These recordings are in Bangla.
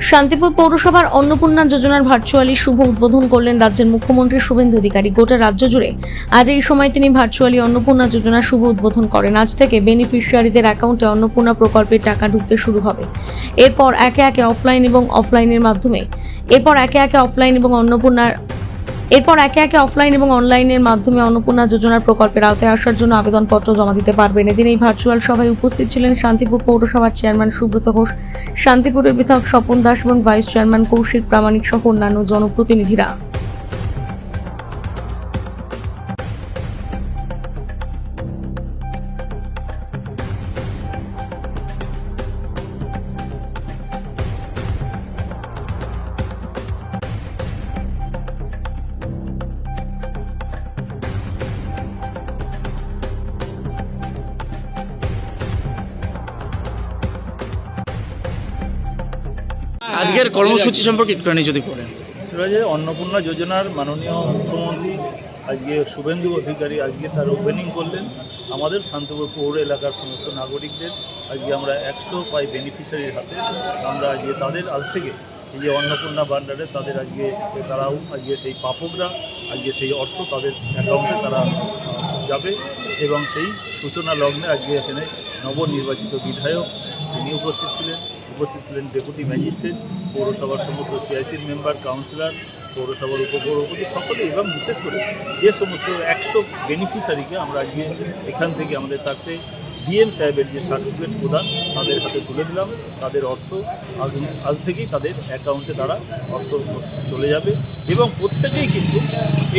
শান্তিপুর পৌরসভার অন্নপূর্ণা যোজনার ভার্চুয়ালি শুভ উদ্বোধন করলেন রাজ্যের মুখ্যমন্ত্রী শুভেন্দু অধিকারী। গোটা রাজ্য জুড়ে আজ এই সময় তিনি ভার্চুয়ালি অন্নপূর্ণা যোজনার শুভ উদ্বোধন করেন। আজ থেকে বেনিফিশিয়ারিদের অ্যাকাউন্টে অন্নপূর্ণা প্রকল্পের টাকা ঢুকতে শুরু হবে। এরপর একে একে অফলাইন এবং অনলাইনের মাধ্যমে অন্নপূর্ণা যোজনার প্রকল্পের আওতায় আসার জন্য আবেদনপত্র জমা দিতে পারবেন। এদিন এই ভার্চুয়াল সভায় উপস্থিত ছিলেন শান্তিপুর পৌরসভার চেয়ারম্যান সুব্রত ঘোষ, শান্তিপুরের বিধায়ক স্বপন দাস এবং ভাইস চেয়ারম্যান কৌশিক প্রামাণিক সহ অন্যান্য জনপ্রতিনিধিরা। আজকের কর্মসূচি সম্পর্কে একটুখানি যদি বলেন। সিরাজের অন্নপূর্ণা যোজনার মাননীয় মুখ্যমন্ত্রী আজকে শুভেন্দু অধিকারী আজকে তার ওপেনিং করলেন। আমাদের শান্তিপুর পৌর এলাকার সমস্ত নাগরিকদের আজকে আমরা 100 পাই বেনিফিশিয়ারির হাতে আমরা আজকে তাদের আজ থেকে এই যে অন্নপূর্ণা ভান্ডারে তাদের আজকে তারাও আজকে সেই প্রাপকরা আজকে সেই অর্থ তাদের অ্যাকাউন্টে তারা যাবে এবং সেই সূচনা লগ্নে আজকে এখানে নবনির্বাচিত বিধায়ক তিনি উপস্থিত ছিলেন ডেপুটি ম্যাজিস্ট্রেট, পৌরসভার সমস্ত সিআইসির মেম্বার, কাউন্সিলর, পৌরসভার উপপৌরপতি সকলে এবং বিশেষ করে যে সমস্ত 100 বেনিফিশিয়ারিকে আমরা আজকে এখান থেকে আমাদের তাতে ডিএম সাহেবের যে সার্টিফিকেট প্রদান তাদের হাতে তুলে দিলাম। তাদের অর্থ আজ থেকেই তাদের অ্যাকাউন্টে তারা অর্থ চলে যাবে এবং প্রত্যেকেই কিন্তু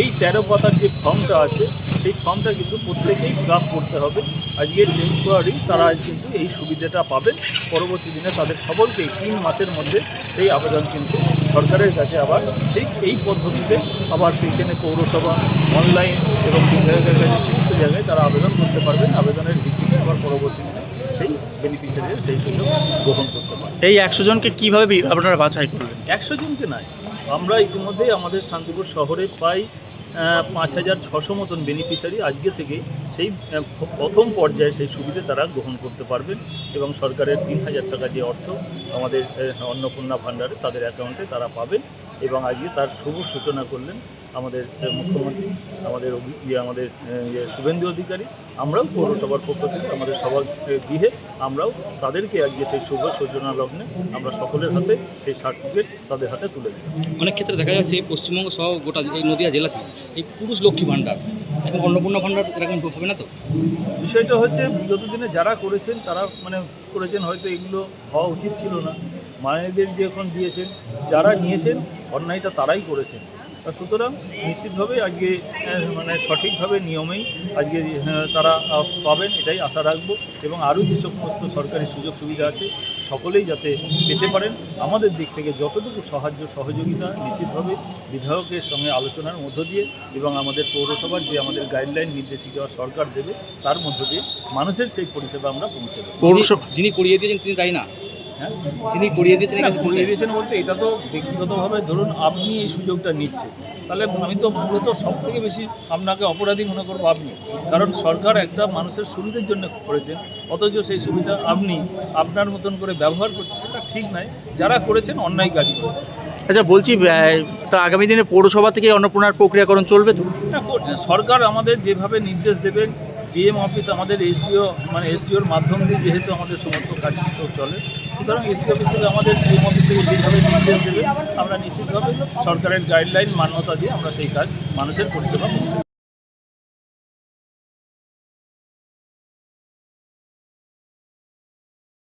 এই 13 পাতার যে ফর্মটা আছে সেই ফর্মটা কিন্তু প্রত্যেকেই ফিল আপ করতে হবে। আজকের টেম্পোরারি তারা কিন্তু এই সুবিধাটা পাবেন। পরবর্তী দিনে তাদের সকলকেই 3 মাসের মধ্যে সেই আবেদন কিন্তু সরকারের কাছে আবার ঠিক এই পদ্ধতিতে আবার সেইখানে পৌরসভা অনলাইন এবং বিধায়কের কাছে সমস্ত জায়গায় তারা আবেদন করতে পারবেন। আবেদনের ভিত্তিতে আবার পরবর্তী দিনে সেই বেনিফিশিয়ারির সেই সুযোগ গ্রহণ করতে পারবেন। এই 100 জনকে কীভাবে আপনারা বাছাই করবেন? 100 জনকে নয়, আমরা ইতিমধ্যেই আমাদের শান্তিপুর শহরে প্রায় 5600 মতন বেনিফিশিয়ারি আজকে থেকে সেই প্রথম পর্যায়ে সেই সুবিধা তারা গ্রহণ করতে পারবেন এবং সরকারের 3000 টাকা যে অর্থ আমাদের অন্নপূর্ণা ভান্ডারে তাদের অ্যাকাউন্টে তারা পাবেন এবং আজকে তার শুভ সূচনা করলেন আমাদের মুখ্যমন্ত্রী আমাদের শুভেন্দু অধিকারী। আমরাও পৌরসভার পক্ষ থেকে আমাদের সবার গৃহে আমরাও তাদেরকে আজকে সেই শুভ সূচনা লগ্নে আমরা সকলের হাতে সেই সার্টিফিকেট তাদের হাতে তুলে দিই। অনেক ক্ষেত্রে দেখা যাচ্ছে পশ্চিমবঙ্গ সহ গোটা এই নদিয়া জেলাতে এই পুরুষ লক্ষ্মী ভাণ্ডার এখন অন্নপূর্ণা ভাণ্ডার এরকম হবে না তো? বিষয়টা হচ্ছে বিগত দিনে যারা করেছেন তারা করেছেন হয়তো এগুলো হওয়া উচিত ছিল না। মায়েদের যে এখন দিয়েছেন যারা নিয়েছেন অন্যায়টা তারাই করেছেন। সুতরাং নিশ্চিতভাবে আজকে সঠিকভাবে নিয়মেই আজকে তারা পাবেন এটাই আশা রাখবো এবং আরও যে সমস্ত সরকারি সুযোগ সুবিধা আছে সকলেই যাতে পেতে পারেন। আমাদের দিক থেকে যতটুকু সহযোগিতা নিশ্চিতভাবে বিধায়কের সঙ্গে আলোচনার মধ্য দিয়ে এবং আমাদের পৌরসভার যে আমাদের গাইডলাইন নির্দেশিকা সরকার দেবে তার মধ্য দিয়ে মানুষের সেই পরিষেবা আমরা পৌঁছে দেবো। পৌরসভা যিনি করিয়ে দিয়েছেন তিনি তাই না? হ্যাঁ, যিনি করিয়ে দিয়েছেন বলতে এটা তো ব্যক্তিগতভাবে ধরুন আপনি এই সুযোগটা নিচ্ছেন, তাহলে আমি তো মূলত সব থেকে বেশি আপনাকে অপরাধী মনে করবো আপনি, কারণ সরকার একটা মানুষের সুবিধার জন্য করেছেন অথচ সেই সুবিধা আপনি আপনার মতন করে ব্যবহার করছেন, এটা ঠিক নয়। যারা করেছেন অন্যায় কাজ করেছেন। আচ্ছা বলছি, তা আগামী দিনে পৌরসভা থেকে অন্নপূর্ণার প্রক্রিয়াকরণ চলবে তো? এটা সরকার আমাদের যেভাবে নির্দেশ দেবেন, ডিএম অফিস আমাদের এসডিওর মাধ্যম দিয়ে যেহেতু আমাদের সমস্ত কাজ চলে, সুতরাং এসডি অফিস থেকে আমাদের ডিএম অফিস থেকে যেভাবে নির্দেশ দেবে আমরা নিশ্চিতভাবে সরকারের গাইডলাইন মান্যতা দিয়ে আমরা সেই কাজ মানুষের পরিষেবা